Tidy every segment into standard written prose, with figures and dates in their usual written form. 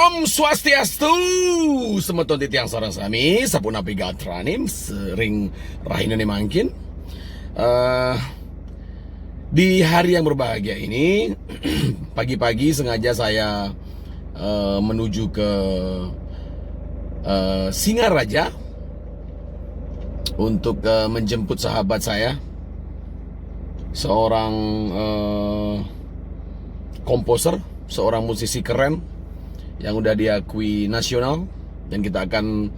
Om Swastiastu, semeton titiang sarang sami, sapuna pigatranim, sering rahina mangkin. Di hari yang berbahagia ini, pagi-pagi sengaja saya menuju ke Singaraja untuk menjemput sahabat saya, seorang komposer, seorang musisi keren yang udah diakui nasional, dan kita akan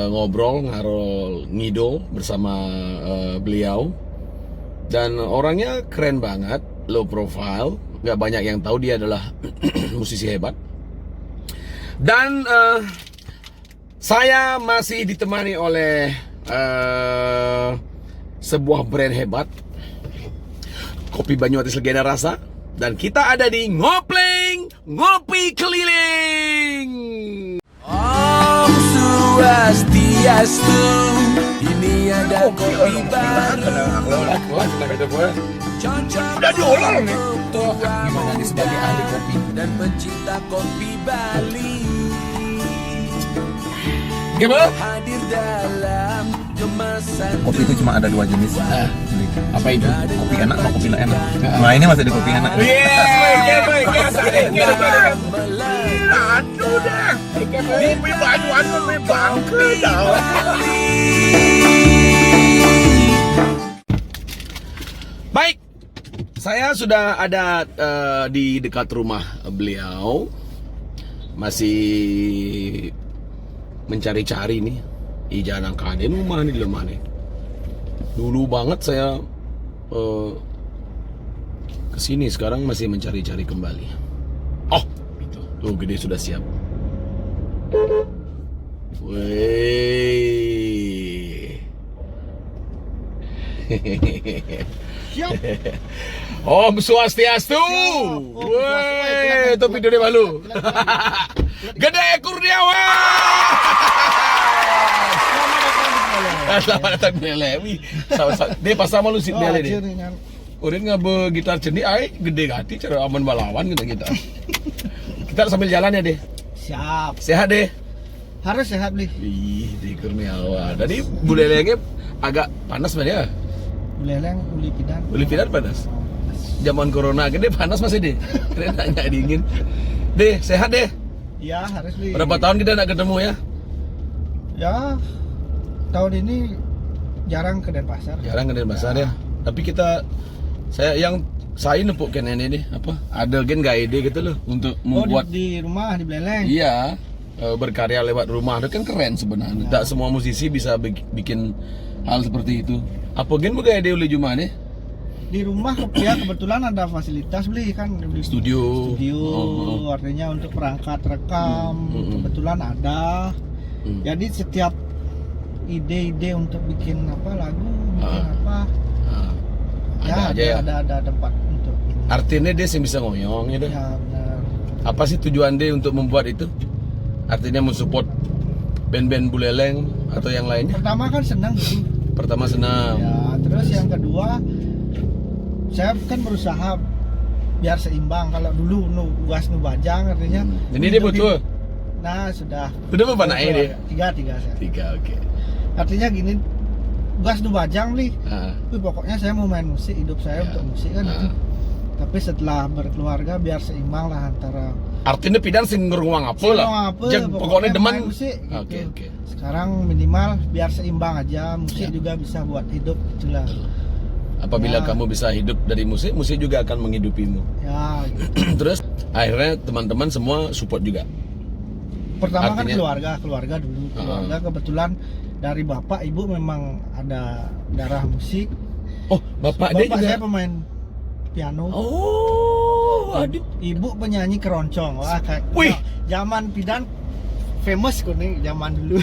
ngobrol ngidol bersama beliau. Dan orangnya keren banget, low profile, nggak banyak yang tahu dia adalah musisi hebat. Dan saya masih ditemani oleh sebuah brand hebat, Kopi Banyuatis Legenda Rasa. Dan kita ada di Ngopleng, Ngopi Keliling. Om Swastiastu, ini ada kopi baru. Udah diolah nih. Tuh, gimana nih sebagai ahli kopi dan pencinta kopi Bali. Gimana? Hadir dalam kemasan. Kopi itu cuma ada dua jenis. Apa itu? Kopi enak sama kopi nggak enak. Nah ini masih di kopi enak. Aduh dah. Kopi Banyuan memang baik, saya sudah ada di dekat rumah beliau. Masih mencari-cari nih Ijana Kaden rumah nih lemah nih. Dulu banget saya kesini, sekarang masih mencari-cari kembali. Oh, itu tuh gede sudah siap. Wih. Siap. Om Swastiastu. Wih, itu video dia malu. Gede Kurniawan. Selamat datang di Bele. Dia pasal malu sih Bele deh. Udah nggak gitar cendi, ay gede hati cara aman balawan kita. Kita sambil jalan ya deh. Siap. Sehat deh. Harus sehat nih. Ih, di Kurniawan. Tadi bulelengnya agak panas banget ya. Buleleng, uli pidan. Uli pidan panas. Zaman corona gede panas masih deh. Keren nggak dingin. Deh, sehat deh. Iya, harus nih. Berapa tahun kita nggak ketemu ya? Ya, tahun ini jarang ke Denpasar. Jarang ke Denpasar ya. Tapi saya nepuk kan ini nih apa? Ada gen gak ide gitu loh untuk membuat di rumah di Beleleng. Iya, berkarya lewat rumah itu kan keren sebenarnya. Tidak semua musisi bisa bikin hal seperti itu. Apa gen mau gak ide oleh Juma nih? Di rumah ya kebetulan ada fasilitas beli kan di Studio. Artinya untuk perangkat rekam kebetulan ada. Jadi setiap ide-ide untuk bikin apa lagu, bikin apa, ada aja ya. Ada tempat untuk ini. Artinya dia sih bisa ngoyong gitu. Ya benar. Apa sih tujuan dia untuk membuat itu? Artinya mensupport band-band Buleleng atau yang lainnya? Pertama kan senang gitu. Pertama senang. Ya, terus yang kedua saya kan berusaha biar seimbang. Kalau dulu uas bajang artinya. Jadi dia betul. Nah sudah. Udah berapa naik dia? Tiga saya. Tiga, oke. Artinya gini, uas bajang nih. Ah. Pokoknya saya mau main musik, hidup saya untuk musik kan. Gitu. Tapi setelah berkeluarga biar seimbang lah antara. Artinya pidan sing ngeruang apa lah. Pokoknya demen musik. Gitu. Oke. Sekarang minimal biar seimbang aja, musik juga bisa buat hidup itulah. Apabila kamu bisa hidup dari musik, musik juga akan menghidupimu. Ya. Gitu. Terus akhirnya teman-teman semua support juga. Pertama Artinya, kan keluarga dulu. Keluarga kebetulan dari bapak ibu memang ada darah musik. Oh, bapak dia juga. Saya pemain piano. Oh, adik. Ibu penyanyi keroncong. Wah, Wih, zaman pidan famous kuning zaman dulu.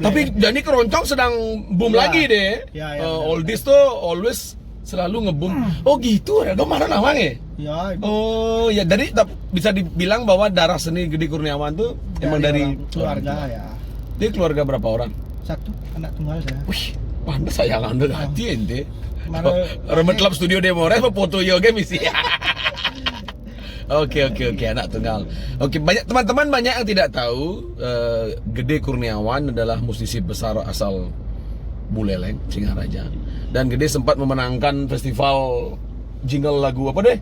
Tapi jadi keroncong sedang boom lagi deh. Ya, oldies tuh always selalu ngeboom. Oh gitu, ada kemarin awang ya? Ya, ibu. Oh ya, jadi bisa dibilang bahwa darah seni Gede Kurniawan tuh emang dari keluarga ya. Dia keluarga berapa orang? Satu anak tunggal saya. Wih, pantas sayangan udah hati ente. Mana- Remet Club Studio Demores apa foto yoga misi. Oke, anak tunggal. Oke, banyak teman-teman banyak yang tidak tahu Gede Kurniawan adalah musisi besar asal Buleleng, Singaraja. Dan Gede sempat memenangkan festival jingle lagu apa deh?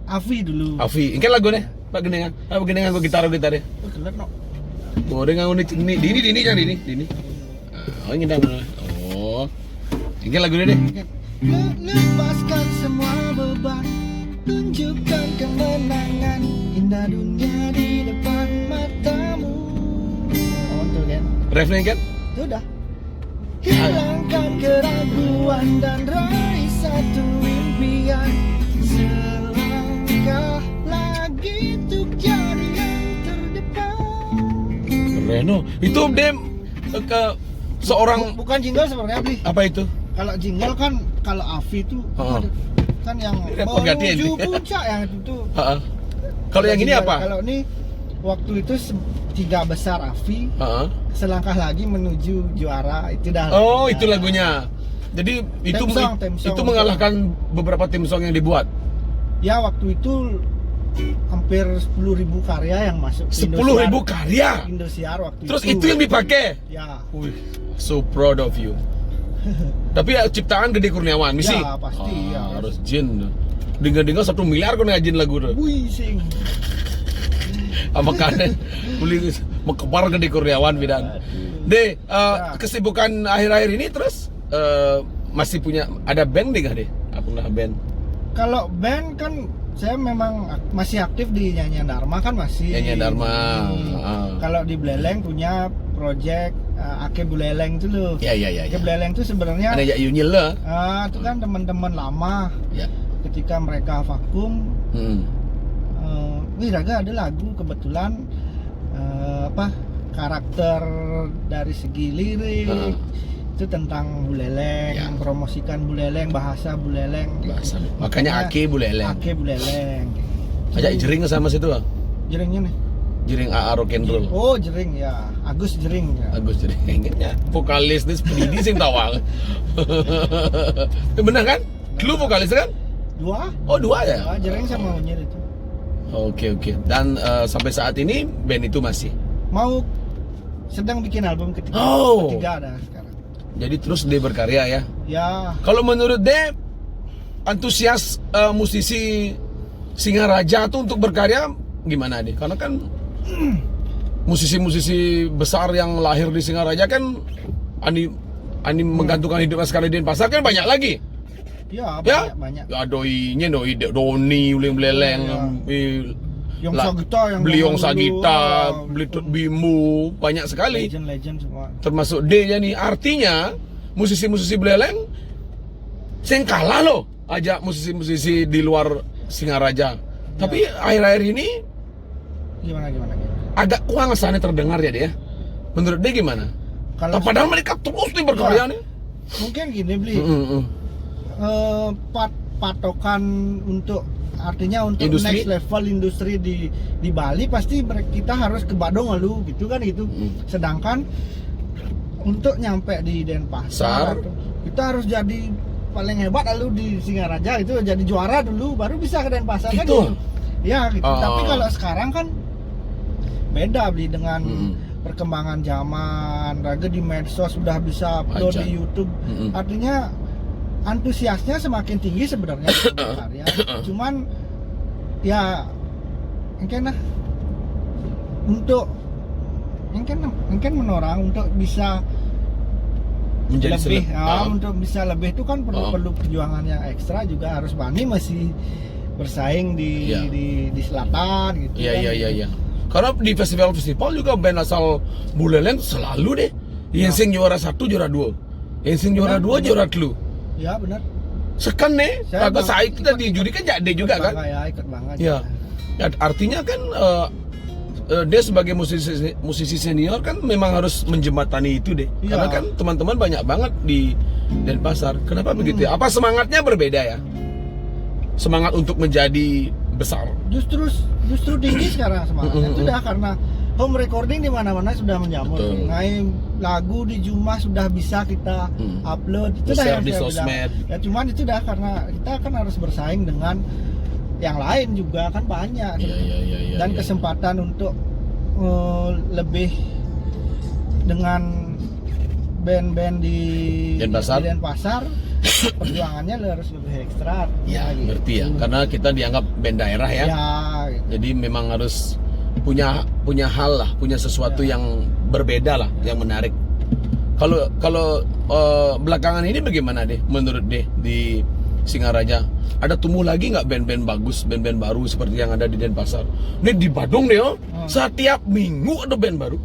Afi dulu. Afi, ini lagu nih, Pak Genengan. Pak Genengan gue gitar deh. Oh, keren no. Oh, dengan ini, Dini. Oh, ini dah. Oh, ini lagu deh. Lepaskan semua beban, tunjukkan kemenangan, indah dunia di depan matamu. Oh, betul kan? Refnya kan? Sudah. Hilangkan keraguan dan raih satu impian. Selangkah lagi untuk jadi yang terdepan. Reno, itu dem ke seorang Bukan jingle sebenarnya, Bli. apa itu? Kalau jingle kan, kalau Afi itu kan yang Penggantian. menuju puncak yang itu tuh. Kalau yang ini apa? Kalau ini waktu itu 3 besar Afi, selangkah lagi menuju juara, itu dah. Oh, itu lagunya. Jadi itu Theme song. itu mengalahkan beberapa tim song yang dibuat. Ya waktu itu hampir 10.000 karya yang masuk. 10.000 karya. Indosiar waktu Terus itu yang dipakai. Ya. Wih, so proud of you. Tapi ya, ciptaan Gede Kurniawan, misi. Ya pasti ya. Harus jin. Dengar-dengar 1 miliar kau ngajin lagu tuh. Wih sing. Apa kan? Beli mekepar Gede Kurniawan bidan. De, kesibukan akhir-akhir ini terus masih punya ada band deh deh? Apa band? Kalau band kan saya memang masih aktif di Nyanyian Dharma kan masih. Nyanyian Dharma. Kalau di Buleleng punya project Ake Buleleng itu loh. Iya. Ake Buleleng itu sebenarnya Ada ya Yunyil lah. itu kan teman-teman lama. Ya. Ketika mereka vakum, Raga ada lagu kebetulan karakter dari segi lirik itu tentang Buleleng, Ya. mempromosikan Buleleng, bahasa Buleleng. Bahasa. Makanya Ake Buleleng. Ake Buleleng. Ajak jering sama situ bang. Jeringnya nih. Jering AA rock and roll. Oh jering ya, Agus Jering ya. Agus jering. Ingatnya vokalis nih penidi sing tawang. Benar kan? Lu vokalis kan? 2? Oh 2 ya? Jering sama Unyir itu. Oke. Dan sampai saat ini band itu masih. Mau sedang bikin album ketiga. Oh. Ketiga ada sekarang. Jadi terus dia berkarya ya. Ya. Kalau menurut dia antusias musisi Singaraja tuh untuk berkarya gimana nih? Karena kan musisi-musisi besar yang lahir di Singaraja kan ani menggantungkan hidupnya sekali di Denpasar kan banyak lagi. Ya, Ya? banyak. Ya doi Doni, Uleng Beleleng, Yang Sagita yang Beliong zaman dulu, Sagita, Beli Bimbu, banyak sekali. Legend semua. Termasuk D-nya nih. Artinya musisi-musisi Beleleng sing kalah loh ajak musisi-musisi di luar Singaraja. Tapi akhir-akhir ini Gimana? agak kurang sana terdengar ya dia. Menurut dia gimana? Kalau Padahal mereka terus nih berkarya nih. mungkin gini Bli, patokan untuk artinya untuk Industri? next level industri di Bali pasti kita harus ke Badung lalu gitu kan gitu. Sedangkan untuk nyampe di Denpasar kita harus jadi paling hebat lalu di Singaraja itu jadi juara dulu baru bisa ke Denpasar kan Gitu? gitu. Ya gitu. Tapi kalau sekarang kan beda Bli dengan perkembangan zaman, Raga di medsos sudah bisa upload Aja. di YouTube. Artinya antusiasnya semakin tinggi sebenarnya karya. Cuman ya mungkin untuk mungkin menorang untuk bisa Menjadi lebih seleb- untuk bisa lebih itu kan perlu perjuangan yang ekstra juga harus Bani masih bersaing di Ya. di selatan gitu kan. Iya. Karena di festival-festival juga band asal Buleleng selalu deh. Yang sing juara 1, juara 2. Yang sing juara 2, juara 3. Ya benar. Sekan nih, Saya kagak bang- saya kita di juri kan jadi juga kan. Ikut banget. Ya. Ya, artinya kan dia sebagai musisi senior kan memang harus menjembatani itu deh. Iya. Karena kan teman-teman banyak banget di Denpasar. Kenapa begitu ya? Apa semangatnya berbeda ya? Semangat untuk menjadi besar. Justru tinggi sekarang semangatnya. Itu udah karena home recording di mana-mana sudah menjamur. Betul. Lagu di Jumah sudah bisa kita upload. Itu dah Share yang di saya bilang. sosmed. Ya cuman itu dah karena kita kan harus bersaing dengan yang lain juga kan banyak. Iya, Dan iya. kesempatan untuk lebih dengan band-band di Denpasar. di Denpasar perjuangannya harus lebih ekstra. Ya, gitu. ngerti ya. Karena kita dianggap band daerah ya. Ya, gitu. Jadi memang harus punya hal lah, punya sesuatu Ya. yang berbeda lah, yang menarik. Kalau belakangan ini bagaimana deh menurut deh di Singaraja? Ada tumbuh lagi nggak band-band bagus, band-band baru seperti yang ada di Denpasar? Ini di Badung deh, setiap minggu ada band baru,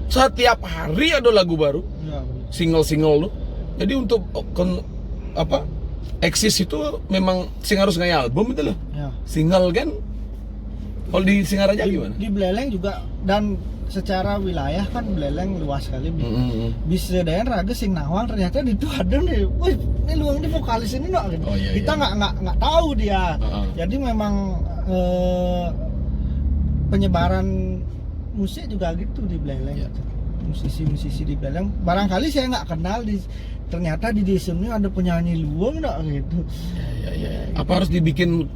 setiap hari ada lagu baru, Ya, benar. single tuh. Jadi untuk eksis itu memang harus nggak album itu loh, Ya. single kan. Kalau di Singaraja gimana? Di Beleleng juga, dan secara wilayah kan Beleleng luas sekali. Bisa daerah raga sing nawang ternyata di itu ada nih. Wih, ini luang di vokalis ini no. Oh, iya, Kita iya. nggak tahu dia. Jadi memang penyebaran musik juga gitu di Beleleng. Iya. Musisi-musisi di Beleleng. Barangkali saya nggak kenal ternyata di desa ini ada penyanyi luang no gitu. Ya. Apa harus dibikin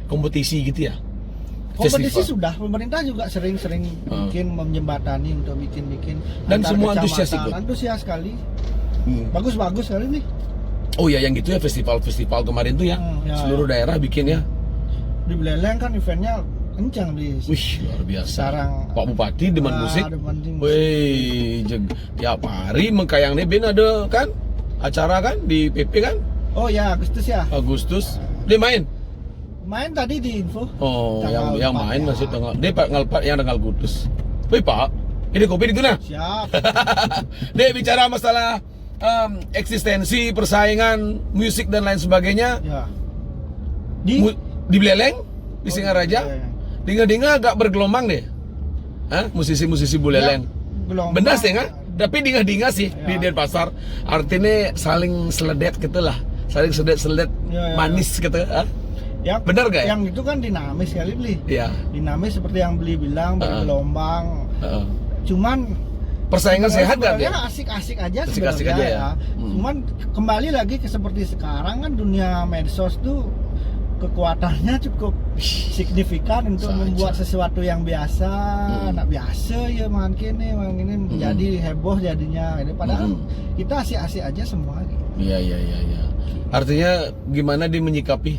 kompetisi gitu ya? Kompetisi Festival. sudah, pemerintah juga sering-sering bikin menjembatani untuk bikin Dan antar semua kecamatan. antusias ikut? Antusias sekali, Hmm. bagus sekali nih. Oh ya, yang gitu ya, festival kemarin tuh ya, Ya, seluruh daerah bikin ya. Di Beleleng kan eventnya kencang di Wih, luar biasa. Sekarang Pak Bupati demen musik. demen musik. Wih, tiap hari Mengkayang Ben ada kan acara kan di PP kan, Oh ya, Agustus ya. Agustus. Dia main. Main tadi di info. Oh, Tanggal yang 4 main ya. masih tanggal. Dia Pak Ngalpat yang tanggal Kudus. Wih Pak, ini kopi di mana? Siap. Dia bicara masalah eksistensi, persaingan, musik dan lain sebagainya. Ya. Di Beleleng, di Singaraja. iya. Dinga-dinga agak bergelombang deh. Hah? Musisi-musisi Buleleng. Gelombang. Benar sih nggak? Tapi dinga-dinga sih Ya. di Denpasar. Artinya saling seledet gitu lah. Saling sedet-sedet Ya. manis gitu. Hah? Ya, Benar nggak ya? Yang itu kan dinamis sekali beli. Iya. Dinamis seperti yang beli bilang bergelombang. Heeh. Cuman Persaingan sehat kan sebenarnya ya? asik-asik aja Asik-asik sebenarnya aja ya. Cuman kembali lagi ke seperti sekarang kan dunia medsos tuh kekuatannya cukup signifikan untuk Saja. membuat sesuatu yang biasa, anak biasa ya makin ini menjadi heboh jadinya. Padahal kita asik-asik aja semua. Gitu. Iya. Artinya gimana dia menyikapi?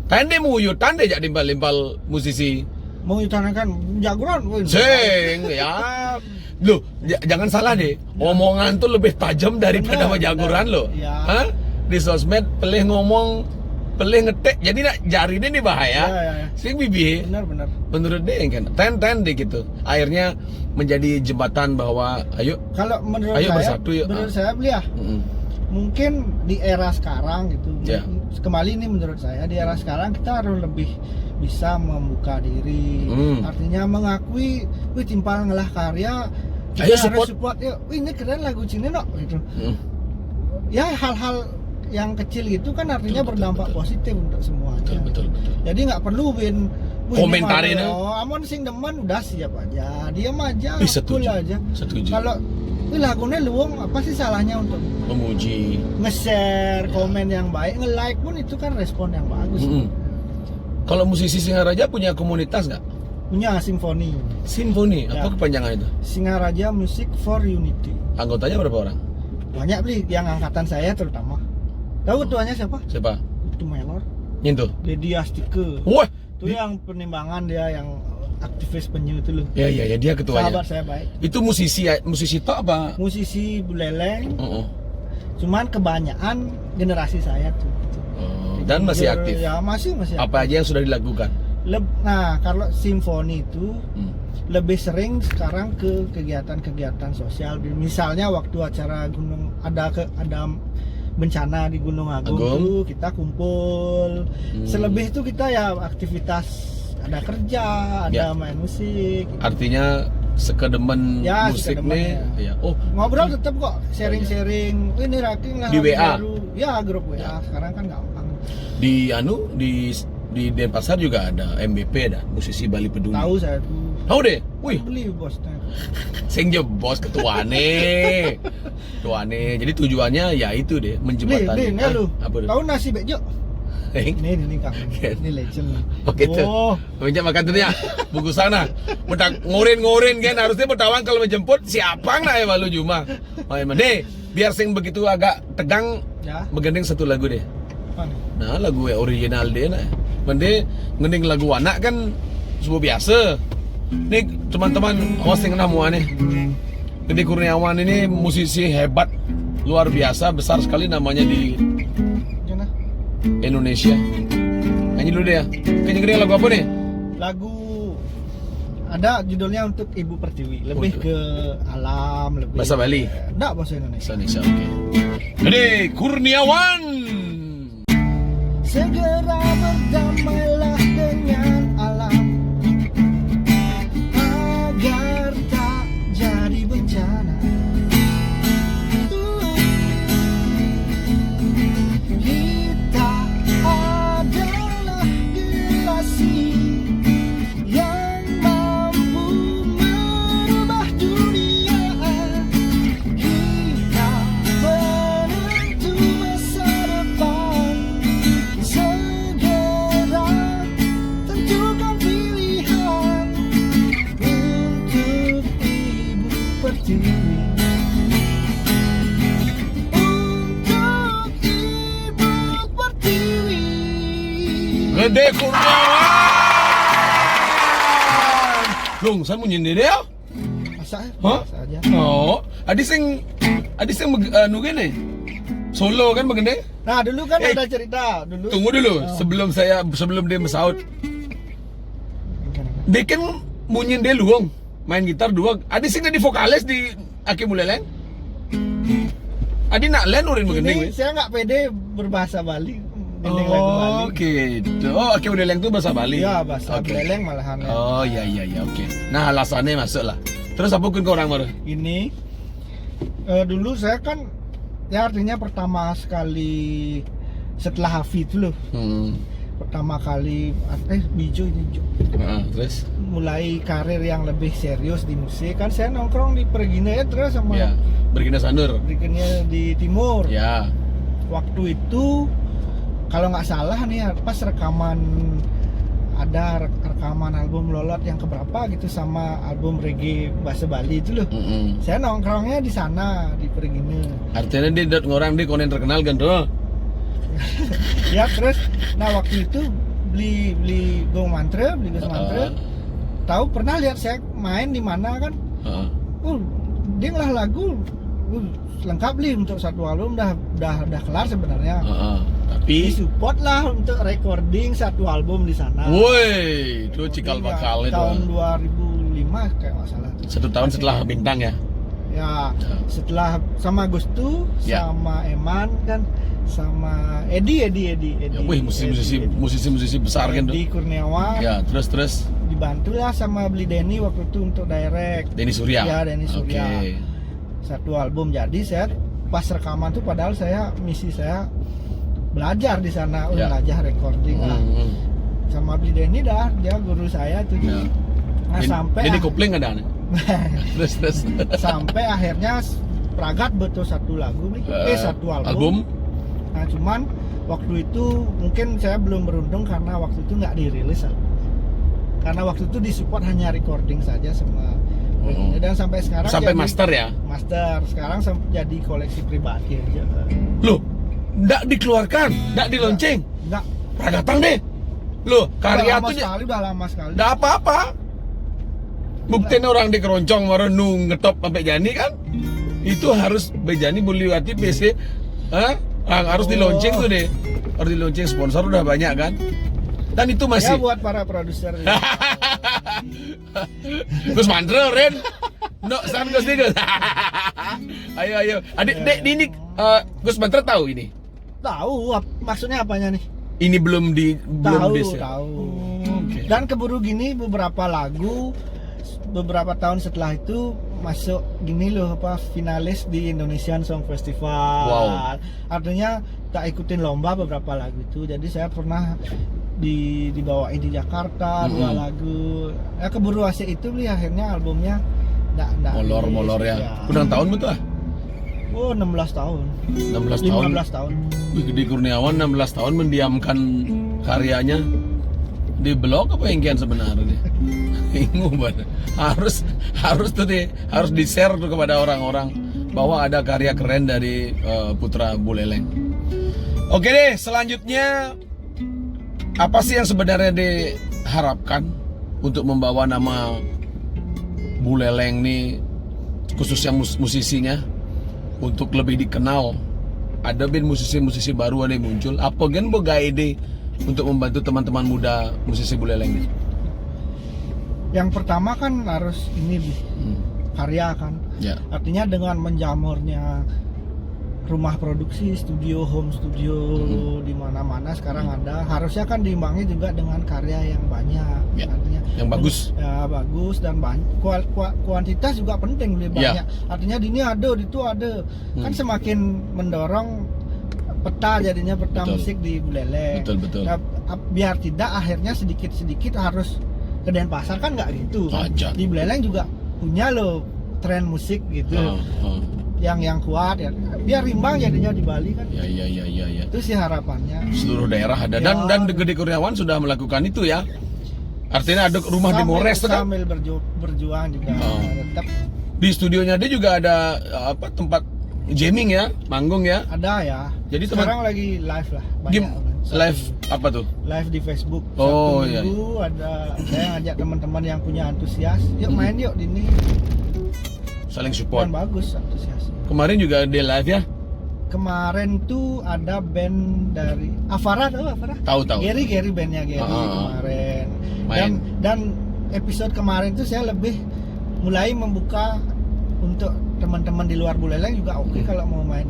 Kan dia muyutan deh jadi limpal musisi. Mau ditanyakan jagoan, woi, Sing ya. Loh, jangan salah deh. Omongan tuh lebih tajam daripada Benar, jagoran benar. loh. Ya. Hah? Di sosmed pelih ngomong, pelih ngetek. Jadi nak jari ini bahaya. Ya. Sing bibi. Benar. Menurut dia kan ten deh gitu. Akhirnya menjadi jembatan bahwa ayo. Kalau menurut Ayo saya, bersatu yuk. menurut saya beli ya. Mungkin di era sekarang gitu, Ya. kembali ini menurut saya di era sekarang kita harus lebih bisa membuka diri, artinya mengakui, wih timpal ngelah karya, kita Ayo harus support. support, yuk, wih ini keren lagu Cine no, gitu. Ya hal-hal yang kecil itu kan artinya berdampak positif untuk semuanya. Betul. Jadi nggak perlu wih, Komentarin ini ya. mah, amon sing demen udah siap aja, diam aja, Setuju. cool aja. Setuju. Kalau wih lagunya luang, apa sih salahnya untuk Memuji. nge-share, komen yang baik, nge-like pun itu kan respon yang bagus. Kalau musisi Singaraja punya komunitas nggak? Punya simfoni, Simfoni, Ya. apa kepanjangan itu? Singaraja Music for Unity. Anggotanya berapa orang? Banyak beli yang angkatan saya terutama. Tahu ketuanya siapa? Siapa? Itu Melor, Nyentuh. Dedi Astike. Wah, Itu yang penimbangan dia yang aktivis penyu itu loh. ya dia ketuanya. Sahabat saya baik. Itu musisi tok apa? Musisi Buleleng, Oh. cuman kebanyakan generasi saya tuh. Dan masih aktif. Ya masih aktif. Apa aja yang sudah dilakukan? Nah kalau simfoni itu lebih sering sekarang ke kegiatan-kegiatan sosial. Misalnya waktu acara gunung ada bencana di Gunung Agung. Tuh kita kumpul. Selebih itu kita ya aktivitas, ada kerja, ada main musik. Artinya sekedemen Ya, musik sekedemen, nih. Ya. Oh, Ngobrol tetap kok, sharing-sharing. Ini ranking lah Di lagu WA? baru. Ya grup WA. Sekarang kan gampang. di Denpasar juga ada MBP ada musisi Bali Peduli. Tahu saya tuh. Tahu deh. Wih, Beli bosnya. sing je bos ketuane. Ketuane. Jadi tujuannya ya itu deh, menjembatani. Beli, ya lu. Apa tuh? Tahu nasi bejo? Ini Kang. Ini legend. Oh gitu. Meja makan dulu ya. Buku sana. Ngorin kan harusnya bertawang kalau menjemput siapa nak ya malu cuma. Oh emang deh, biar sing begitu agak tegang Ya. begending satu lagu deh. Apa nih? Nah, lagu original deh nah. Mending ngending lagu anak kan sebuah biasa. Nih teman-teman awas yang namu nih. Deddy Kurniawan ini musisi hebat, luar biasa, besar sekali namanya di Gimana? Indonesia. Nyanyi dulu deh ya. Nyanyi lagu apa nih? Lagu ada judulnya Untuk Ibu Pertiwi, lebih Untuk. ke alam, lebih Bahasa Bali? Enggak, bahasa Indonesia. Indonesia, oke. Deddy Kurniawan. Segera berdamailah dengan alam agar tak jadi bencana. Kita adalah generasi yang mampu merubah dunia. Kita menentu masa depan. Segera tentukan pilihan untuk Ibu Pertiwi. Untuk Ibu Pertiwi. Deddy Kurniawan. Long, saya mau nyindir ya? Masa? Hah? Masa aja. Oh, adi sing anu gini. Solo kan begini? Nah dulu kan Eh, ada cerita dulu. Tunggu dulu, sebelum dia mesaut. Dia kan munyin dia luang, main gitar dua. Adi sing jadi vokalis di Aki Muleleng. Adi nak len urin begini. Ini saya nggak pede berbahasa Bali. Dinding lagu Bali. Oh, gitu. Oh, Aki Muleleng itu bahasa Bali. Iya, bahasa Oke. Beleng malahan. Oh, iya, oke. Nah, alasannya masuk lah. Terus apa pun ke orang baru? Ini dulu saya kan ya artinya pertama sekali setelah Hafi itu loh. Pertama kali Bijo ini Jo. Terus? Mulai karir yang lebih serius di musik kan saya nongkrong di Pergina ya terus sama Ya, Bergina Sandur. Pergina di Timur. Ya. Waktu itu kalau nggak salah nih pas rekaman ada rekaman album Lolot yang keberapa gitu sama album reggae bahasa Bali itu loh. Saya nongkrongnya di sana di Pergina. Artinya dia ngorang dia konen terkenal kan tuh. Ya terus nah waktu itu beli Gus Mantra. Tahu pernah lihat saya main di mana kan? Dia ngolah lagu lengkap li untuk satu album udah kelar sebenarnya. Tapi Support lah untuk recording satu album di sana. woi, itu cikal bakal itu. Tahun 2005 kayak nggak salah. 1 tahun setelah Bintang ya. Ya, setelah sama Gustu, Ya. sama Eman kan, sama Edi. Ya, wih, musisi besar kan tuh. Edi Kurniawan. Ya, terus Dibantulah sama beli Denny waktu itu untuk direct. Denny Surya. Ya, Denny Surya. Oke. Satu album jadi saya pas rekaman tuh padahal misi saya belajar di sana, Ya. belajar recording lah. Sama beli Denny dia guru saya tuh. Ya. Nah, sampai Denny Kopling ada nih. terus. sampai akhirnya Pragat betul satu lagu nih, satu album. Nah cuman waktu itu mungkin saya belum beruntung karena waktu itu nggak dirilis. Karena waktu itu disupport hanya recording saja sama dan sampai sekarang Sampai jadi master ya. Master sekarang jadi koleksi pribadi aja. Loh, nggak dikeluarkan, nggak dilonceng. Nggak. Pragatang deh. Loh, karya tuh udah lama sekali. nggak apa-apa. Buktiin orang di keroncong merenung ngetop sampai jani kan? Itu harus bejani buliwati PC. Harus dilonceng tuh deh. Harus dilonceng, sponsor udah banyak kan? Dan itu Ya masih buat para produser. Gus Mandro Ren. No, san Gus Gus. Ayo. Adik, Dek, ini Gus Mandro tahu ini. Tahu maksudnya apanya nih? Ini belum Tahu. ya? Oke. Dan keburu gini beberapa lagu beberapa tahun setelah itu masuk gini loh finalis di Indonesian Song Festival. Wow. Artinya tak ikutin lomba beberapa lagu itu. Jadi saya pernah dibawain di Jakarta 2 lagu. Ya keburu asik itu beli akhirnya albumnya enggak Molor ya. Udah tahun betul ah? Oh, 16 tahun. 16 tahun. 15 tahun. Wih, Gede Kurniawan 16 tahun mendiamkan karyanya di blog apa yang kian sebenarnya? Bingung banget. Harus tuh harus di-share tuh kepada orang-orang bahwa ada karya keren dari Putra Buleleng. Oke deh, selanjutnya apa sih yang sebenarnya diharapkan untuk membawa nama Buleleng nih, khususnya musisinya, untuk lebih dikenal? Ada musisi-musisi baru ada yang muncul. Apa gen boga ide untuk membantu teman-teman muda musisi Buleleng ini? Yang pertama kan harus ini karya kan. Ya. Artinya dengan menjamurnya rumah produksi, studio, home studio di mana-mana sekarang ada, harusnya kan diimbangi juga dengan karya yang banyak. Ya. Artinya Yang bagus. Ya, bagus dan banyak. Kuantitas juga penting, lebih Ya. banyak. Artinya di ini ada, di itu ada. Kan semakin mendorong peta, jadinya peta Betul. musik di Buleleng. Betul. Nah, biar tidak akhirnya sedikit-sedikit harus ke Denpasar, kan nggak gitu kan. Aja. Di Buleleng juga punya loh tren musik gitu yang kuat ya, biar rimbang jadinya di Bali kan. Ya. Itu sih harapannya. Seluruh daerah ada Ya. dan Gede Kurniawan sudah melakukan itu ya. Artinya ada rumah di Mores tuh kan. Sambil berjuang juga tetap Di studionya dia juga ada tempat jamming ya, manggung ya. ada ya. Jadi sekarang lagi live lah banyak kan. Live apa tuh? Live di Facebook. Oh, Sabtu iya. Minggu ada, saya ngajak teman-teman yang punya antusias, yuk main yuk di ini. Saling support. Dan bagus antusiasnya. Kemarin juga ada live ya. Kemarin tuh ada band dari Avara, tahu Avara? Tahu. Gary bandnya Gary kemarin. Main. Dan episode kemarin tuh saya lebih mulai membuka untuk teman-teman di luar Buleleng juga oke kalau mau main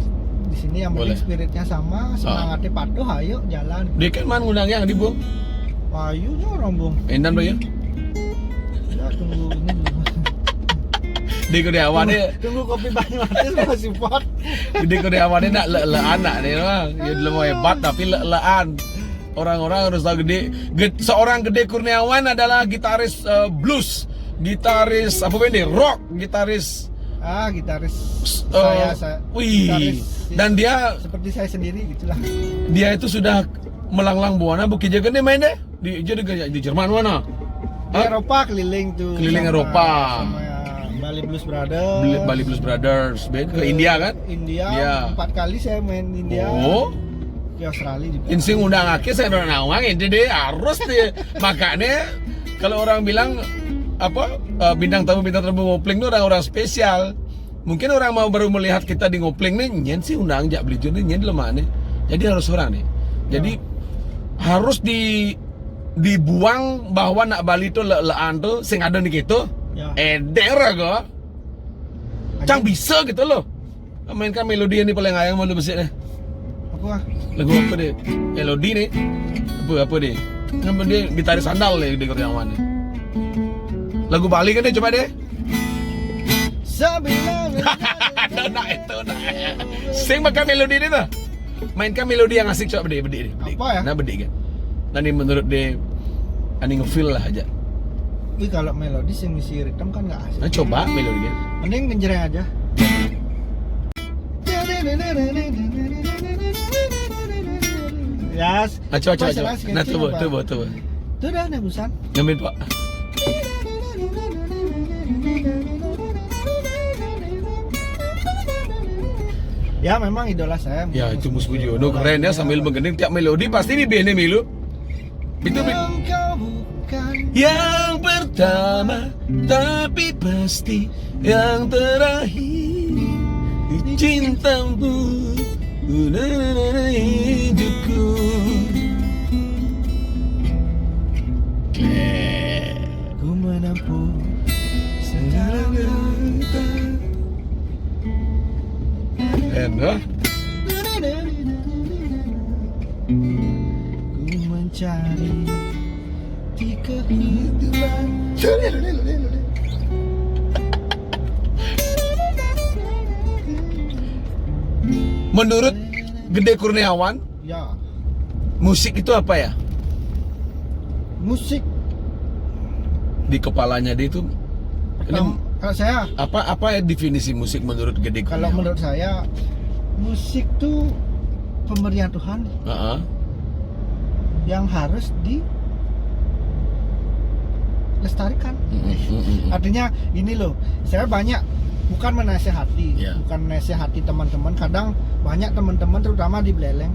di sini, yang penting Boleh. spiritnya sama, semangatnya patuh, ayo jalan. Dia kan mana ngundangnya di Bung? Ayo rombong. Endan ya. Ya tunggu ini dulu. Di Kurniawan dia, Tunggu kopi Banyumatis mau support. Gede Kurniawan dia nak le-lean nak dia mah. Dia belum hebat tapi le-lean. Orang-orang harus tahu seorang Gede Kurniawan adalah gitaris blues, gitaris apa ini rock, gitaris Gitaris saya wih, gitaris, dan dia seperti saya sendiri gitulah. dia itu sudah melanglang buana bukit jaga nih main deh di Jerman mana? Di Eropa keliling tuh. Keliling sama- Eropa. sama Bali Blues Brothers. Bali Blues Brothers band ke India kan? India. Iya. 4 kali saya main India. Oh, Ke Australia juga. insing undang aki saya udah nawang ini deh harus deh. Makanya kalau orang bilang bintang tamu ngopling itu orang-orang spesial. Mungkin orang mau baru melihat kita di ngopling nih, nyen sih undang jak beli nih, nyen lemah nih. Jadi harus orang nih. Jadi harus dibuang bahwa nak Bali itu lean tuh sing ada nih gitu. Ya. Eder agak. Cang bisa gitu loh. Mainkan melodi ini paling ayang malu besar deh. Apa? Lagu apa deh? Melodi nih. Apa deh? Nama dia gitaris sandal deh di Kurniawan. Lagu Bali kan deh coba deh. Sebilang. Nah itu nah. Sing makan melodi ini tuh. Mainkan melodi yang asik coba bedi. Apa ya? Nah bedi kan. Nanti menurut dia ani ngefeel lah aja. Ini kalau melodi sing misi ritme kan nggak asik. Nah coba melodi kan. Mending genjreng aja. Ya. Nah coba. Masalah Nah sketching apa? coba. Itu dah nebusan. Ngambil Pak. Ya memang idola saya. Ya itu Mus Bujono keren ya sambil menggending tiap melodi pasti bibirnya milu. Itu Yang kau bukan. yang pertama tapi pasti yang terakhir di cintamu hidupku. Ku menempuh segala kata. Enak. Ku mencari di kehidupan. Menurut Gede Kurniawan, Ya, musik itu apa ya? musik Di kepalanya dia itu ini Kalau saya, Apa definisi musik menurut Gede kalau Kurniawan? menurut saya musik tuh pemberian Tuhan Heeh. yang harus dilestarikan. Artinya ini loh, saya banyak bukan menasehati, Yeah. bukan menasehati teman-teman. Kadang banyak teman-teman terutama di Beleleng,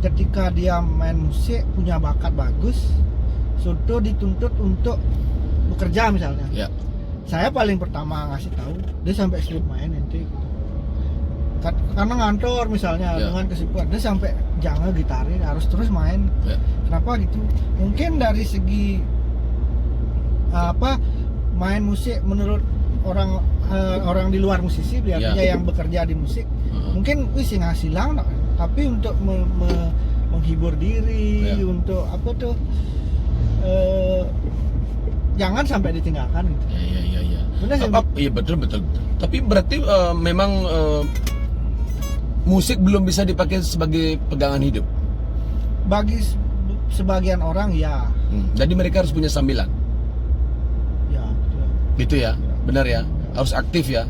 ketika dia main musik punya bakat bagus, sudah dituntut untuk bekerja misalnya. Ya. Saya paling pertama ngasih tahu, dia sampai suruh main nanti gitu. Karena ngantor misalnya Ya. dengan kesibukan, dia sampai jangan gitarin, harus terus main. Ya. Kenapa gitu? Mungkin dari segi main musik menurut orang di luar musisi, artinya Ya. yang bekerja di musik, mungkin wis ngasilang, tapi untuk menghibur diri, Ya. untuk apa tuh, jangan sampai ditinggalkan gitu. Ya. Benar sih. Iya betul. Tapi berarti memang musik belum bisa dipakai sebagai pegangan hidup. Bagi sebagian orang ya, Jadi mereka harus punya sambilan. ya betul. Gitu ya. Benar ya. Harus aktif ya.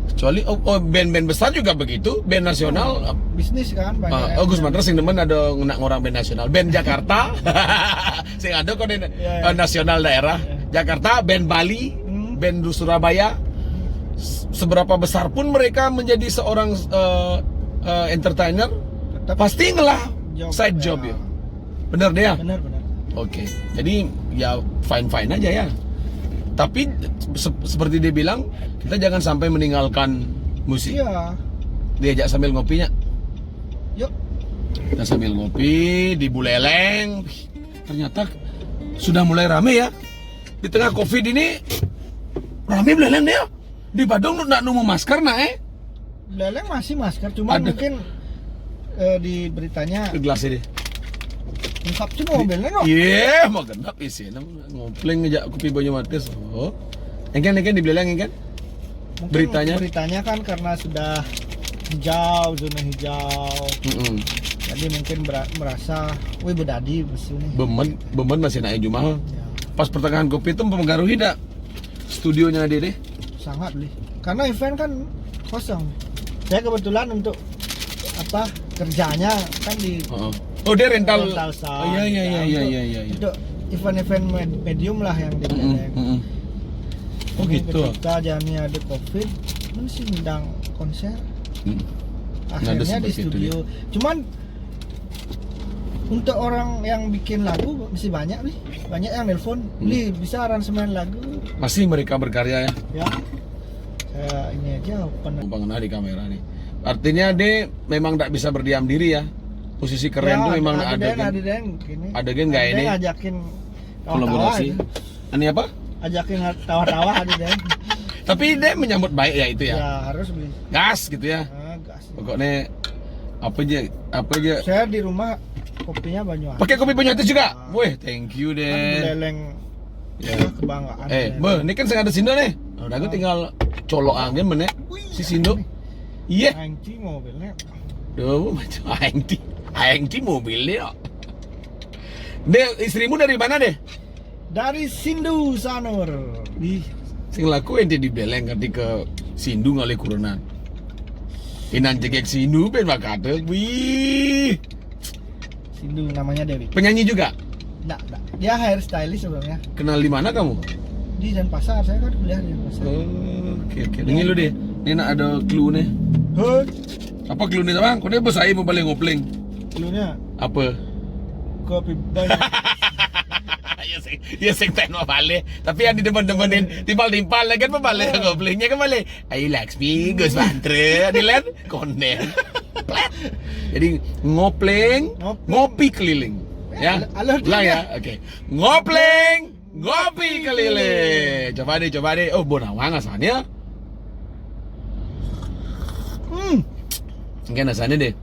Kecuali band-band besar juga begitu, band nasional. Bisnis kan banyak. Gus Mandra sing demen ada ngorang band nasional, band Jakarta. Sing ada kok Ya. nasional daerah. Jakarta, band Bali, band Surabaya. Seberapa besar pun mereka menjadi seorang entertainer, Tetap pasti ngelah job, side ya. job ya. Bener deh ya. Benar. Oke. Jadi ya fine aja ya. Tapi seperti dia bilang, kita jangan sampai meninggalkan musik. Iya. Diajak sambil ngopinya. Yuk. Kita sambil ngopi di Buleleng. Ternyata sudah mulai rame ya. Di tengah Covid ini rame Buleleng deh ya. Di Badung nak nemu masker Beleleng masih masker, cuma Ada. mungkin di beritanya ke gelas ini. lengkap sih mobilnya no. Iya, mau genap isi. Ngopleng ngejak kopi banyu matis. Oh. Engken di Buleleng engken. Mungkin beritanya? kan karena sudah hijau, zona hijau. Jadi mungkin merasa, wih bedadi besi ini. Bemen masih naik Jumal. Ya, Pas pertengahan kopi itu mempengaruhi dak studionya dia deh. sangat beli. Karena event kan kosong. Saya kebetulan untuk kerjanya kan di Oh dia rental. sound. Oh, iya. Untuk event-event medium lah yang di Beleleng. Oh gitu. Ketika jamnya ada Covid, kan sih ngundang konser. Nada Akhirnya di seperti itu studio. Cuman untuk orang yang bikin lagu masih banyak nih. Banyak yang nelpon, "Li, bisa aransemen lagu?" Masih mereka berkarya ya. Ya. Saya ini aja Pengenah di kamera nih. Artinya dia memang tak bisa berdiam diri ya. Posisi keren tuh memang ada gini. adegan nggak ini? Ngajakin tawa-tawa Kolaborasi. aja. Ini apa? Ajakin tawa-tawa ada Den. Tapi dia menyambut baik ya itu Ya ya. harus beli. Gas gitu ya. Gas. Pokoknya apa aja. Saya di rumah kopinya Banyuwangi. Pakai kopi Banyuwangi juga. Weh, thank you Kan deh. Beleleng Ya. kebanggaan. Ini kan sengaja Sindo nih. Udah aku tinggal colok angin meneh si Sindo. Iya. Anjing mobilnya. Duh, macam aing di mobilnya. Deh, istrimu dari mana deh? Dari Sindu Sanur. Ih, sing laku ente di Beleng kanti ke Sindu ngali kurunan. Inan jegek Sindu ben makade. Wih. Sindu namanya Dewi. Penyanyi juga. Enggak. Dia hairstylist sebelumnya. Kenal di mana kamu? Di Denpasar, saya kan kuliah di Denpasar. Oke. Dengi lu deh. Ini nak ada clue nih. Hei, Apa clue nih, Bang? Kau dia besai mau balik ngopling. dulunya Apa? kopi banyak. Ya sing ten mau balik. Tapi yang di depan-depanin timpal-timpal lagi kan balik ngoplingnya kan balik. Ayo Laksmi, Gus Mantre, dilen konen. Jadi ngopling, ngopi keliling. Ya, ulang ya. Oke. Ngopling, ngopi keliling. Coba deh. Oh, Bonawang asalnya. Mungkin asalnya deh.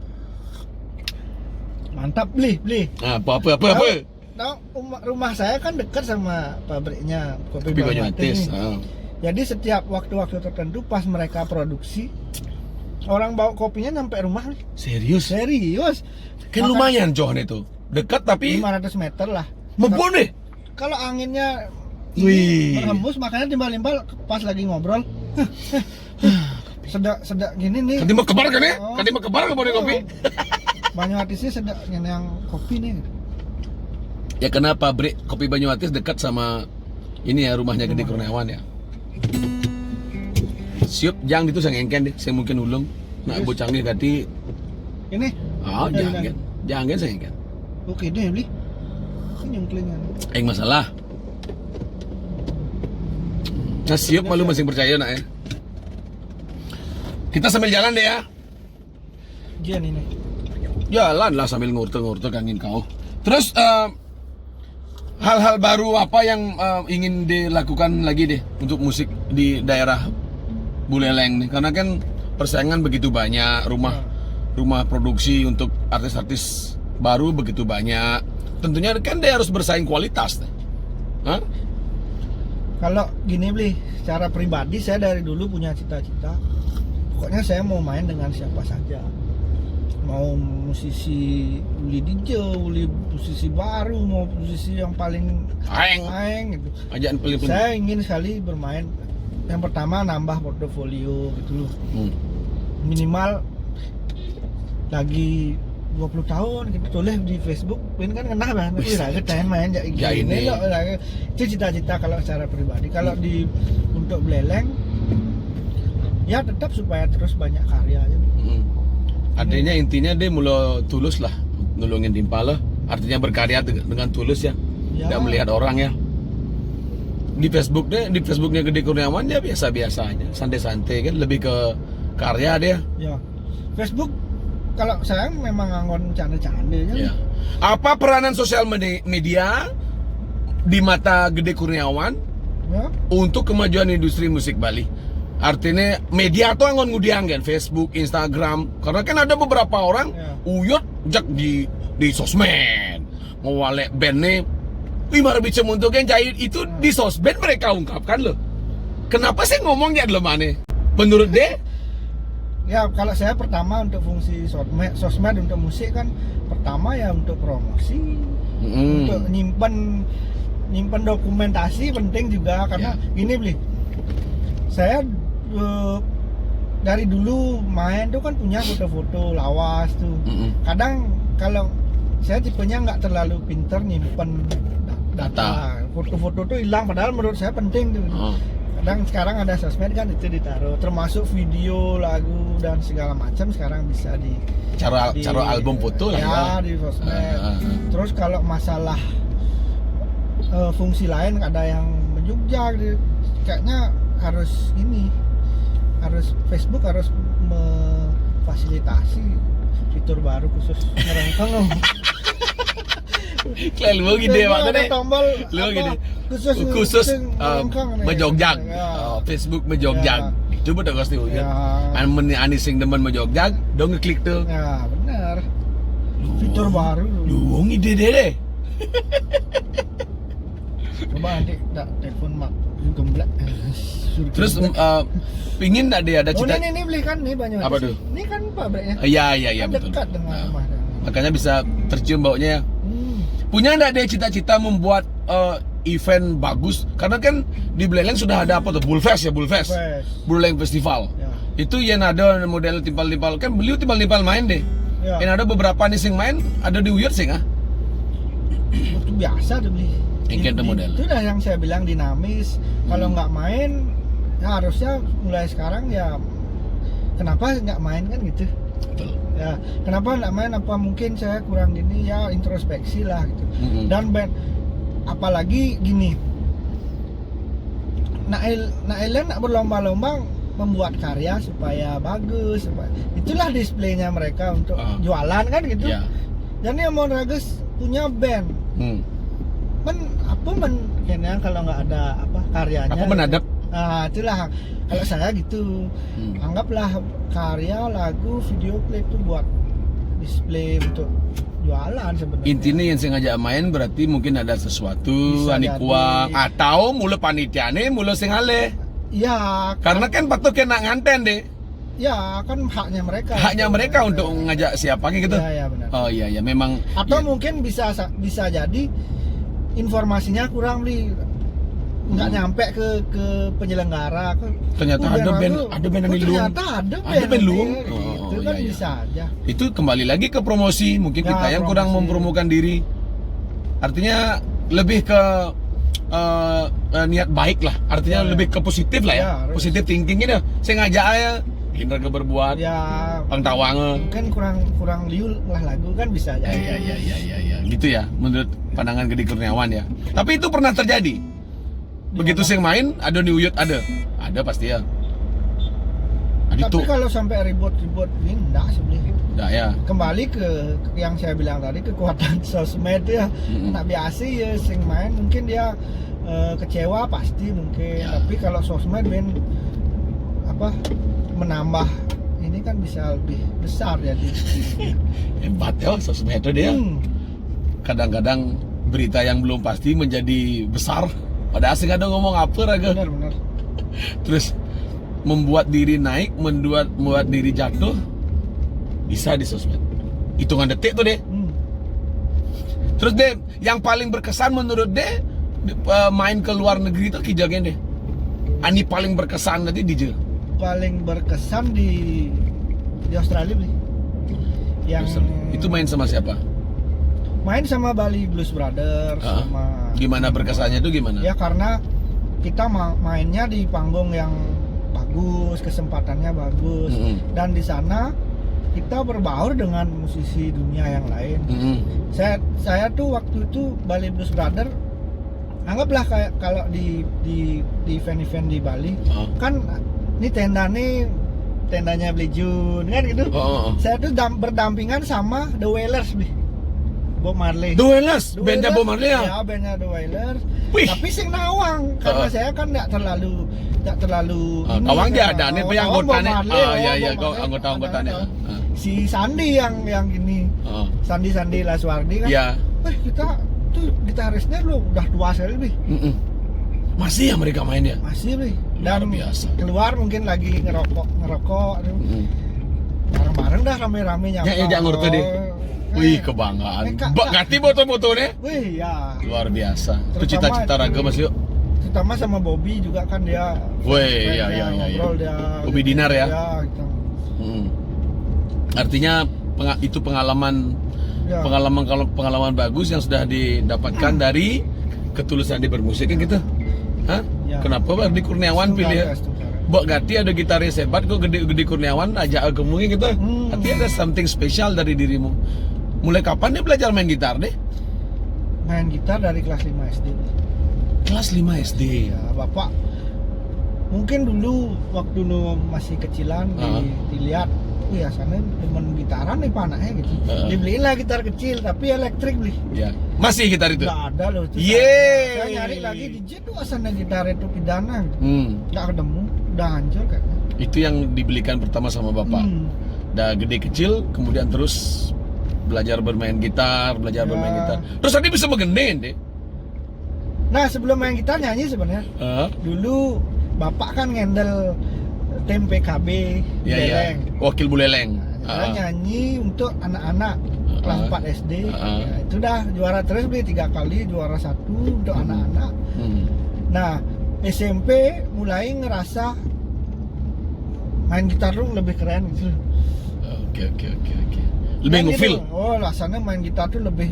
Mantap beli. Nah, apa? Tahu rumah saya kan dekat sama pabriknya kopi Kopi Banyuwangi. Banyuwangi. Jadi setiap waktu-waktu tertentu pas mereka produksi, orang bawa kopinya sampai rumah nih. Serius? Kan lumayan John itu. Dekat tapi 500 meter lah. mumpun deh. Kalau anginnya Wih. Berhembus, makanya timbal-timbal pas lagi ngobrol. Sedak gini nih. Nanti mau kebar kan ya? Oh. Nanti mau kebar nggak boleh kopi? Banyuwatisnya sedak yang kopi nih. Ya kenapa Bre? Kopi Banyuwatis dekat sama ini ya rumahnya Gede Kurniawan ya. Siup jang itu saya ngengken deh, saya mungkin ulung. Nak bocang nih gati. Ini. Ah, jangan saya ngengken. Oke deh beli. Ini nyungklingan. Masalah. Nah siup malu masih percaya nak ya. Kita sambil jalan deh ya. Gian ini. Jalan lah sambil ngurte-ngurte kangen kau. Terus hal-hal baru apa yang ingin dilakukan lagi deh untuk musik di daerah Buleleng nih? Karena kan persaingan begitu banyak, rumah produksi untuk artis-artis baru begitu banyak. Tentunya kan dia harus bersaing kualitas nih. Hah? Kalau gini beli, secara pribadi saya dari dulu punya cita-cita. Pokoknya saya mau main dengan siapa saja. Mau musisi Uli DJ, Uli musisi baru, mau musisi yang paling aeng gitu. Ajaan pelit. Saya ingin sekali bermain. Yang pertama nambah portofolio gitu loh. Minimal lagi 20 tahun gitu tulis di Facebook, ini kan kena banget lagi main ya ini loh, itu cita-cita kalau secara pribadi. Kalau di untuk Buleleng ya tetap supaya terus banyak karya aja. Artinya intinya dia mulai tulus lah nulungin Dimpala, artinya berkarya dengan tulus ya. Tidak melihat orang ya. Di Facebooknya Gede Kurniawan dia biasa-biasa aja, santai-santai kan, lebih ke karya dia. Ya. Facebook kalau saya memang nganggon canda-canda ya. Apa peranan sosial media di mata Gede Kurniawan untuk kemajuan industri musik Bali? Artinya media tuh anggon ngudiang kan, Facebook, Instagram. Karena kan ada beberapa orang uyut jak di sosmed. Ngewalek bandnya Wimar bicara untuk yang cair itu di sosmed mereka ungkapkan loh. Kenapa sih ngomongnya adalah mana? Menurut dia? Ya kalau saya pertama untuk fungsi sosmed untuk musik kan pertama ya untuk promosi, untuk nyimpen dokumentasi penting juga karena gini beli. Saya dari dulu main tuh kan punya foto-foto lawas tuh. Kadang kalau saya tipenya nggak terlalu pinter nyimpen data. Foto-foto tuh hilang padahal menurut saya penting tuh. Kadang sekarang ada sosmed kan itu ditaruh, termasuk video, lagu dan segala macam sekarang bisa di cara album foto lah ya di sosmed. Terus kalau masalah fungsi lain ada yang menjogja, kayaknya harus Facebook harus memfasilitasi fitur baru khusus ngerengkong. Kalian lu gede banget deh. Tombol lu gede. Khusus menjogjag. Facebook menjogjag. Coba dah pasti ya. Ani sing demen menjogjag, dong ngeklik tuh. Ya, benar. Fitur baru. Lu ngide deh. Coba nanti telepon mak gemblek. Terus pingin enggak dia ada cita? Ini beli kan nih banyak. Apa tuh? Ini kan pabriknya. Iya Kan betul. dekat dengan rumah. Makanya bisa tercium baunya ya. Punya enggak dia cita-cita membuat event bagus? Karena kan di Buleleng sudah ada apa tuh? Bulfest. Buleleng Festival. Ya. Itu yang ada model timpal-timpal. Kan beliau timpal-timpal main deh. Ya. Yang ada beberapa nih sing main, ada di Uyut sih nggak? Itu biasa tuh beli. Engket model. Itu dah yang saya bilang dinamis. Kalau nggak main, ya harusnya mulai sekarang ya. Kenapa nggak main kan gitu? Betul. Ya, kenapa nggak main? Apa mungkin saya kurang gini ya, introspeksi lah gitu. Dan band, apalagi gini, Naelen nak berlomba-lomba membuat karya supaya bagus, itulah displaynya mereka untuk jualan kan gitu. Yeah. Jadi yang mau Ragus punya band, kayaknya kalau nggak ada apa karyanya. Apa menadap? Nah, itulah kalau saya gitu. Anggaplah karya, lagu, video klip itu buat display untuk jualan sebenarnya. Intinya yang sengaja main berarti mungkin ada sesuatu anikua atau mula panitiane mula singale. Ya, karena kan patut kena nganten deh. Ya, kan haknya mereka. Haknya mereka untuk ngajak siapa gitu. Iya, benar. Oh iya memang. Atau mungkin bisa jadi informasinya kurang beli. nggak nyampe ke penyelenggara. Ternyata ada band yang di Luang. Ternyata ada band Luang. Itu kan iya. bisa aja. Itu kembali lagi ke promosi. Mungkin Ya, kita yang kurang promosi. mempromokan diri. Artinya lebih ke niat baik lah. Artinya Ya. lebih ke positif lah ya. Ya, harus. Positif thinking itu. Saya ngajak aja. Hindar ke berbuat. Ya Pangtawange. mungkin kurang liul lah lagu kan bisa aja. Ya. Gitu ya. Menurut pandangan Gede Kurniawan ya. Tapi itu pernah terjadi. Begitu saya main, ada di Uyut ada pasti ya. Ada Tapi tuh. kalau sampai ribut-ribut ini enggak sebenarnya. Enggak ya. Kembali ke yang saya bilang tadi, kekuatan sosmed ya. Anak biasa ya sing main mungkin dia kecewa pasti mungkin. Ya. Tapi kalau sosmed menambah ini kan bisa lebih besar jadi. Hebat ya sosmed itu dia. Kadang-kadang berita yang belum pasti menjadi besar. Padahal asing ada ngomong apa raga. Benar. Terus membuat diri naik, membuat diri jatuh bisa di sosmed. Hitungan detik tuh deh. Terus deh, yang paling berkesan menurut deh main ke luar negeri itu kijagen deh. Ani paling berkesan nanti DJ. Paling berkesan di Australia nih. Yang Itu main sama siapa? main sama Bali Blues Brothers sama Gimana berkesannya tuh gimana? ya karena kita mainnya di panggung yang bagus, kesempatannya bagus, dan di sana kita berbaur dengan musisi dunia yang lain. Saya tuh waktu itu Bali Blues Brothers, anggaplah kayak kalau di event-event di Bali kan ini tendanya Blejun kan gitu. Saya tuh berdampingan sama The Wailers nih, Bob Marley. The Wailers, bandnya Bob Marley ya? Ya, bandnya The Wailers. Wih. Tapi sing nawang karena saya kan nggak terlalu ini Kawang dia kan. ada nih Kawang anggotanya. Bob Marley, Iya, Bob Marley. anggotanya. Si Sandi yang ini. Sandi Laswardi kan. Iya. Kita tuh gitarisnya lu udah tua sekali nih. Masih ya mereka main ya? Masih nih. Luar Dan biasa. keluar mungkin lagi ngerokok. Bareng-bareng dah rame-rame nyapa. Ya jangan ngerti deh. Wih, kebanggaan. Ganti foto-fotonya. Wih, ya. Luar biasa. Itu Terutama cita-cita raga Mas yuk. Terutama sama Bobby juga kan dia. Wih, iya. Ngobrol dia. Bobby Dinar ya? Ya, gitu. Artinya itu pengalaman Ya. pengalaman bagus yang sudah didapatkan dari ketulusan di bermusik kan gitu. Hah? Ya. Kenapa Bang Gede Kurniawan pilih ya? Bok Gati ada gitaris hebat kok Gede Kurniawan ajak ke mungkin gitu. Artinya ada something spesial dari dirimu. Mulai kapan dia belajar main gitar deh? Main gitar dari kelas 5 SD. Kelas 5 SD. Ya, Bapak mungkin dulu waktu lu masih kecilan dilihat, ya sana temen gitaran nih panahnya gitu. Dibeliin lah gitar kecil tapi elektrik beli. Ya. Masih gitar itu? Nggak ada loh itu. Yeay. Saya nyari lagi di jet tuh asana gitar itu pidana. Hmm. Nggak ketemu, udah hancur kayaknya. Itu yang dibelikan pertama sama bapak. Udah gede kecil, kemudian terus belajar bermain gitar, bermain gitar. Terus tadi bisa mengendain deh. Nah sebelum main gitar nyanyi sebenarnya. Dulu bapak kan ngendel tim PKB Buleleng. Wakil Buleleng. Saya nyanyi untuk anak-anak kelas 4 SD. Ya, itu dah juara terus beli 3 kali, juara 1 untuk anak-anak. Nah SMP mulai ngerasa main gitar tuh lebih keren gitu. Oke. Lebih ngefeel. Gitu. Oh, rasanya main gitar tuh lebih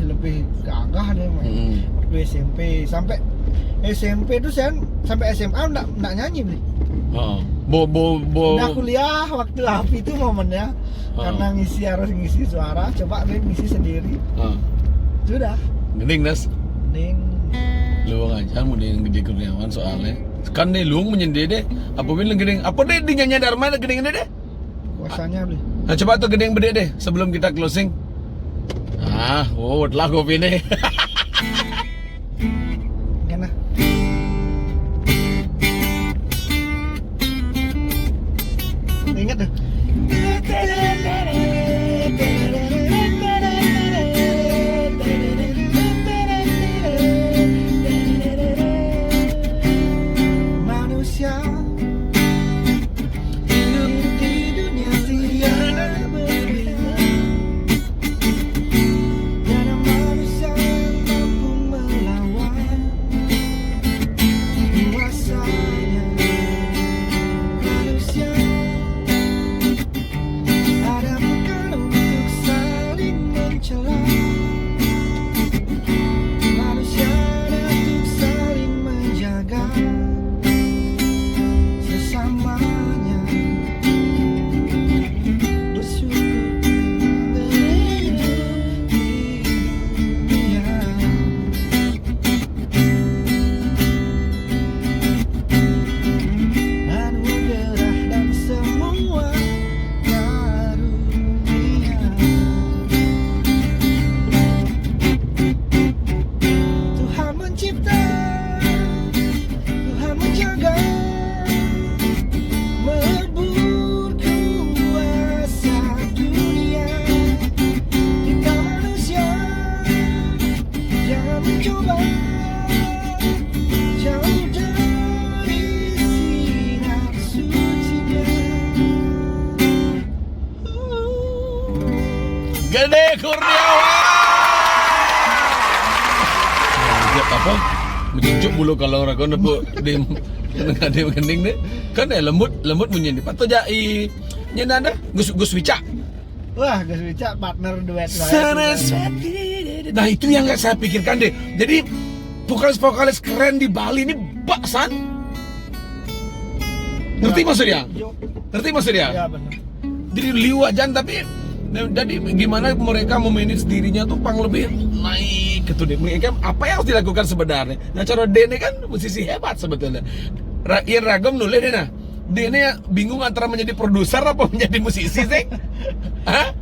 gagah deh main. Waktu SMP sampai SMP tuh saya sampai SMA enggak nyanyi beli. Udah kuliah waktu api itu momennya karena harus ngisi suara, coba deh ngisi sendiri. Sudah. Gending Nas. Gending. Lu aja mau yang Gede Kurniawan soalnya. Kan deh lu menyendiri deh. Apa bilang gending? Apa deh di nyanyi Dharma gending deh? Kuasanya beli. Nah coba tuh gede yang bede deh sebelum kita closing. Lah kopi nih. Enak. Ingat tuh. Manusia hidup di dunia tiada berbeda. Tiada manusia Gede Kurniawan. Dia apa? Menjunjuk bulu kalau orang kau nepuk di kening deh. Kan lembut bunyi di patut jai. Nyana ada Gus Wicak. Wah, Gus Wicak partner duet Saraswati. Nah itu yang nggak saya pikirkan deh. Jadi vokalis keren di Bali ini baksan. Ngerti maksudnya? Ngerti maksudnya? Ya benar. Jadi liwajan tapi jadi gimana mereka memanage dirinya tuh pang lebih naik gitu deh. Mereka apa yang harus dilakukan sebenarnya? Nah cara Dene kan musisi hebat sebetulnya. Ian Ragam nulis deh nah. Dene bingung antara menjadi produser apa menjadi musisi sih? Hah?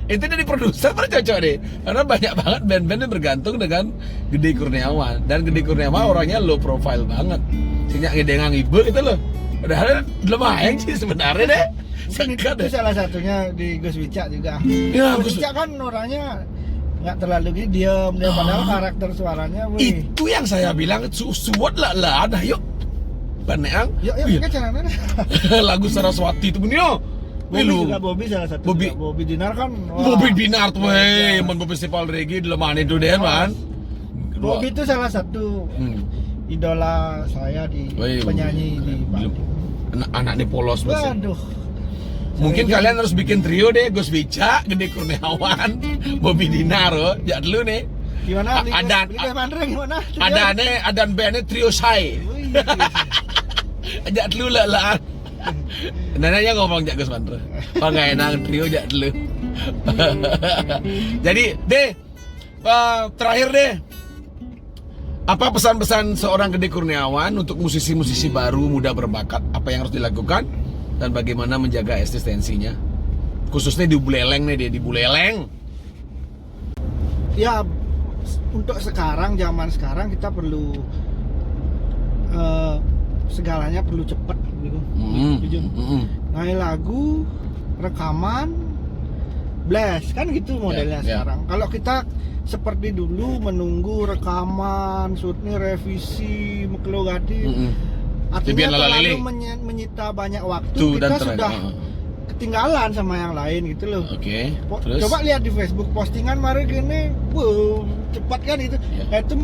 Itu jadi produser cocok deh. Karena banyak banget band-band yang bergantung dengan Gede Kurniawan. Dan Gede Kurniawan orangnya low profile banget. Sinyak Gede ngibul itu loh. Padahal lumayan sih sebenarnya deh. Mungkin itu salah satunya di Gus Wicak juga. Ya, Gus Wicak kan orangnya nggak terlalu gini, diam dia padahal karakter suaranya. Wih. Itu yang saya bilang suwat lah ada yuk. Baneang. Yuk kita caranya. Lagu Saraswati itu bunyo. Bobby juga Bobby salah satu. Bobby. Juga. Bobby Dinar kan. Wah. Bobby Dinar tuh, weh, mon festival reggae di lemane itu deh, man. Bobby itu salah satu idola saya di penyanyi di Bali. Anak-anak polos masih. Waduh. Mungkin kalian harus bikin trio deh, Gus Wicak, Gede Kurniawan, Bobby Dinar, ya dulu nih. Gimana? Adan, gimana? Adan bandnya trio Sai. Ajak dulu lah. Nananya ngomong jak Gus Mandra. Pangai nang trio jak dulu. Jadi, deh, terakhir deh. Apa pesan-pesan seorang Gede Kurniawan untuk musisi-musisi baru muda berbakat? Apa yang harus dilakukan? Dan bagaimana menjaga eksistensinya, khususnya di Buleleng nih, di Buleleng. Ya, untuk sekarang, zaman sekarang kita perlu segalanya perlu cepat gitu. Ngai lagu, rekaman, blast kan gitu modelnya sekarang. Kalau kita seperti dulu menunggu rekaman, shootnya revisi, mekelogati. Artinya terlalu menyita banyak waktu. Kita sudah ketinggalan sama yang lain gitu loh. Oke. Coba lihat di Facebook postingan mari gini, cepat kan itu. Itu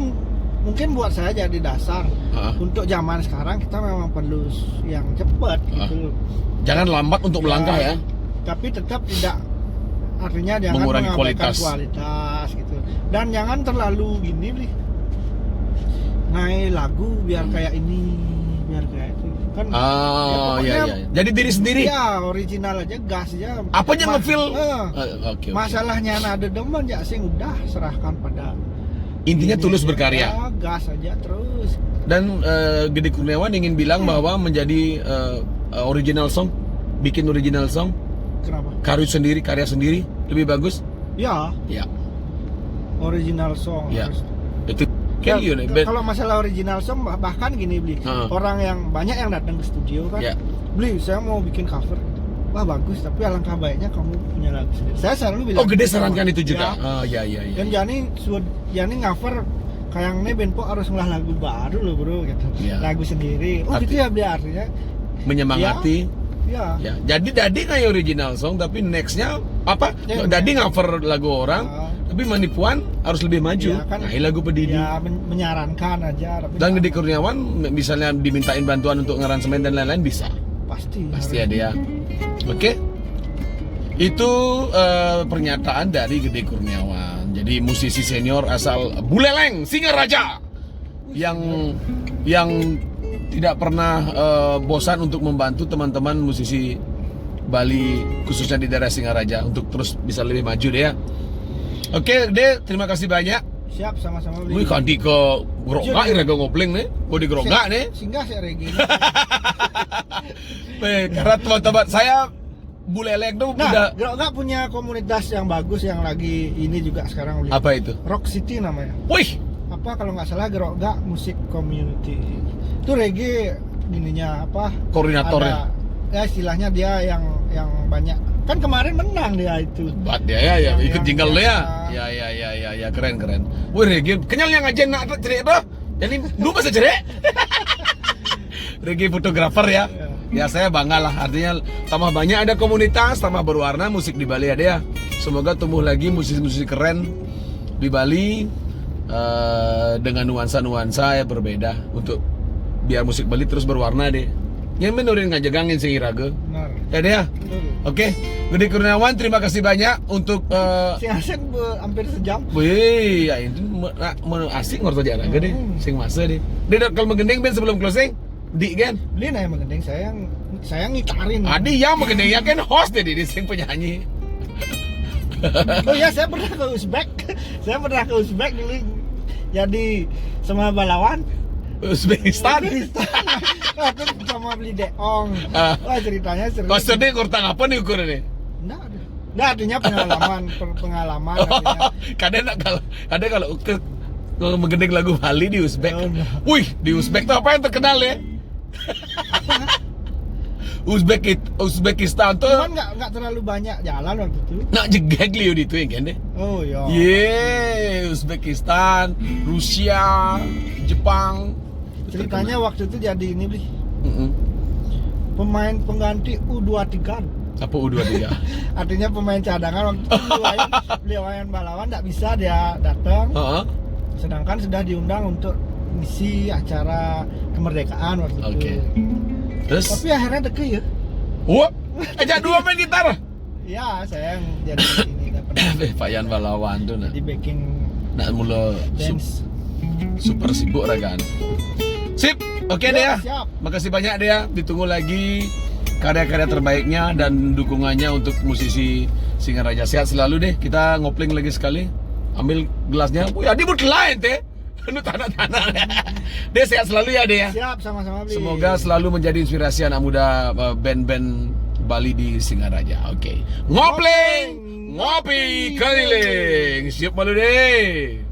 mungkin buat saya jadi dasar. Untuk zaman sekarang kita memang perlu yang cepat gitu loh. Jangan lambat untuk melangkah ya. Tapi tetap tidak, artinya jangan mengurangi mengabaikan kualitas gitu. Dan jangan terlalu gini nih. Naik lagu biar kayak ini, biar kayak itu kan. Iya. Jadi diri sendiri. Ya original aja, gas aja. Apa yang ngefeel? Okay. Masalahnya ada demen ya sing udah serahkan pada. Intinya tulus berkarya. Ya, gas aja terus. Dan Gede Kurniawan ingin bilang bahwa menjadi original song, bikin original song. Kenapa? Karya sendiri lebih bagus. Ya. Ya. Original song. Ya. Harus. Itu. Kalau masalah original song bahkan gini beli orang yang banyak yang datang ke studio kan beli saya mau bikin cover, wah bagus tapi alangkah baiknya kamu punya lagu sendiri. Saya selalu bilang Gede sarankan itu juga ya. Dan Jani cover kayak nih Benpo harus ngolah lagu baru loh bro gitu, lagu sendiri gitu ya biar artinya menyemangati ya. Jadi Dadi kayak original song tapi nextnya apa Dadi cover lagu orang tapi manipuan harus lebih maju. Kan, lagu pedidi. Ya menyarankan aja. Tapi dan Gede Kurniawan misalnya dimintain bantuan untuk ngaransemen dan lain-lain bisa. Pasti ada ya. Oke. Itu pernyataan dari Gede Kurniawan. Jadi musisi senior asal Buleleng, Singaraja. Yang tidak pernah bosan untuk membantu teman-teman musisi Bali khususnya di daerah Singaraja untuk terus bisa lebih maju deh ya. Oke, Dek, terima kasih banyak. Siap, sama-sama. Wih, kanti ke Gerogak, Rega Ngopling nih. Mau di Gerogak nih. Singgah sih Regi. Karena teman-teman saya Buleleng tuh udah. Gerogak punya komunitas yang bagus yang lagi ini juga sekarang. Apa itu? Rock City namanya. Wih. Apa kalau nggak salah Gerogak Music Community. Itu Regi ininya apa? Koordinatornya. Ya istilahnya dia yang banyak. Kan kemarin menang dia itu. Bat dia ya, ikut jingle lo ya. Ya, keren. Wih, Regi, kenyalnya ngajen nak cerik tuh. Jadi lu masa cerik. Regi fotografer ya. Ya saya bangga lah, artinya tambah banyak ada komunitas, tambah berwarna musik di Bali ada ya. Semoga tumbuh lagi musisi-musisi keren di Bali dengan nuansa-nuansa yang berbeda untuk biar musik Bali terus berwarna deh. Yang menurin ngajagangin sing iraga. Benar. Ya deh ya. Oke, Gede Kurniawan, terima kasih banyak untuk Si Hasan hampir sejam. wih, ya itu asik ngorto jarak deh, sing masa deh. Dia kalau menggendeng ben sebelum closing, di kan? Beli nah yang menggendeng saya ngitarin. Adi yang menggendeng ya kan host deh di sing penyanyi. Oh ya, saya pernah ke Uzbek. Saya pernah ke Uzbek dulu. Jadi sama balawan. Uzbekistan. Waktu sama beli deong. Wah, ceritanya seru. Kau sedih kurang apa nih ukurannya? Nggak ada. Nggak, artinya pengalaman Oh, artinya. kadang kalau menggendeng lagu Bali di Uzbek. Oh, enggak. Wih, di Uzbek tuh apa yang terkenal ya? Uzbekistan tuh Cuman nggak terlalu banyak jalan waktu itu. nak jegek liu di itu ya kan deh. Oh iya. Uzbekistan, Rusia, Jepang. Ceritanya waktu itu jadi ini beli pemain pengganti U23. Apa U23? Artinya pemain cadangan waktu itu beliau Wayan Balawan nggak bisa dia datang. Heeh. Sedangkan sudah diundang untuk misi acara kemerdekaan waktu itu. Oke. Terus? Tapi akhirnya deket ya. Wah, ajak dua main gitar. Ya, saya yang jadi ini dapat Pak Yan Balawan tuh nah. di backing Nak mula dance. super sibuk ragaan. Sip, oke deh ya. Siap. Makasih banyak deh ya. Ditunggu lagi karya-karya terbaiknya dan dukungannya untuk musisi Singaraja. Sehat selalu deh. Kita ngopling lagi sekali. Ambil gelasnya. Wih, Adi buat lain teh. Anu tanah-tanah. Deh sehat selalu ya deh ya. Siap, sama-sama beli. Semoga selalu menjadi inspirasi anak muda band-band Bali di Singaraja. Oke. Ngopling, ngopi keliling. Siap malu deh.